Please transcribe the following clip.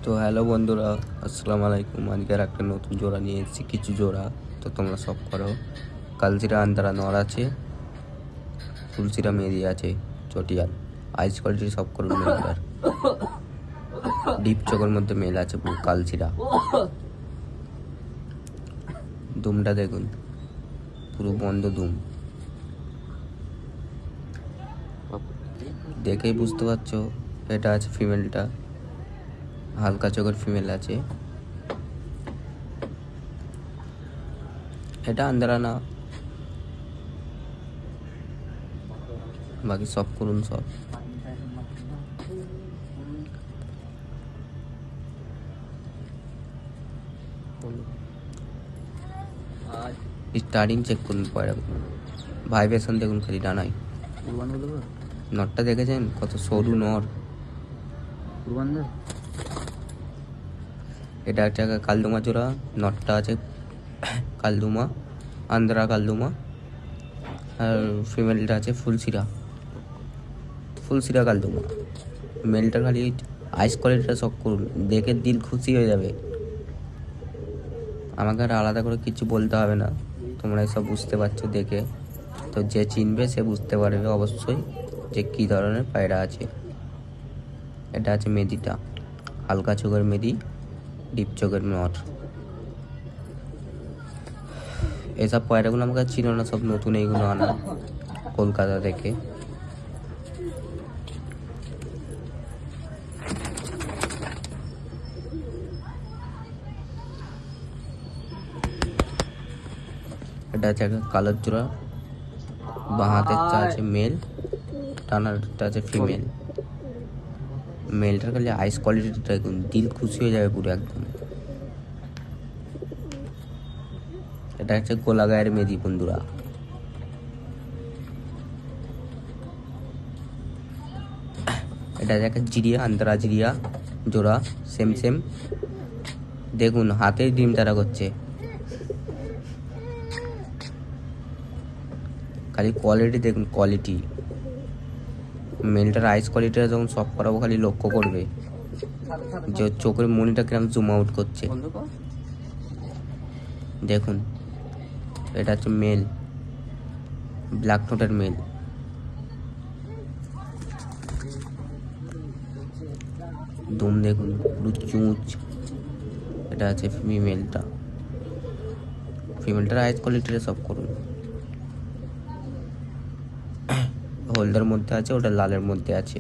তো হ্যালো বন্ধুরা, আসসালামু আলাইকুম। আজকের একটা নতুন জোড়া নিয়ে এসেছি, কিছু জোড়া। তো তোমরা সব করো। কালচিরা আন্দারা নর আছে, তুলসিরা মেরি আছে, চটিয়াল আইস কোয়ালিটির সব করুন মেলটার। ডিপ চোখের মধ্যে মেল আছে পুরো কালচিরা। দুমটা দেখুন, পুরো বন্ধ দুম, দেখেই বুঝতে পারছো এটা আছে ফিমেলটা। হালকা চোখের ফিমেল আছে, এটা আন্দারা না, বাকি সব করুন সব। স্টার্টিং চেক করুন, পয়রা ভাইব্রেশন দেখুন খালি ডানায়। নটটা দেখেছেন কত সরু নর। এটা একটা কালদুমা জোড়া, নটটা আছে কালদুমা, আন্দ্রা কালদুমা, আর ফিমেলটা আছে ফুলসিরা কালদুমা। মেলটা খালি আইস কোয়ালিটিটা সব করুন, দেখে দিল খুশি হয়ে যাবে। আমাকে আর আলাদা করে কিছু বলতে হবে না, তোমরা সব বুঝতে পারছো দেখে। তো যে চিনবে সে বুঝতে পারবে অবশ্যই যে কী ধরনের পায়রা আছে। এটা আছে মেদিটা, হালকা চোখের মেদি, ডিপ চোখের নট। এসব পায়রাগুলো আমাকে চিনো না, সব নতুন এইগুলো আনা কলকাতা থেকে। এটা আছে একটা কালার জোড়া, বাঁ হাতেরটা আছে মেল, ডানারটা আছে ফিমেল। মেলটার খালি আইস কোয়ালিটিটা দেখুন, দিল খুশি হয়ে যাবে পুরো একদম। এটা হচ্ছে গোলা গায়ের মেদি বন্ধুরা। এটা একটা জিরিয়া, আন্তরা জিরিয়া জোড়া, সেম দেখুন হাতেই ডিম তারা করছে। খালি কোয়ালিটি দেখুন, কোয়ালিটি। মেলটার আইস কোয়ালিটিটা যখন সব করাবো খালি লক্ষ্য করবে যে চোখের মনিটা কিরম জুম আউট করছে। দেখুন এটা হচ্ছে মেল, ব্ল্যাক নোটের মেল। দুম দেখুন পুরো চুঁচ। এটা আছে ফিমেলটার আইস কোয়ালিটিটা সব করুন। হলদার মধ্যে আছে, ওটা লালের মধ্যে আছে।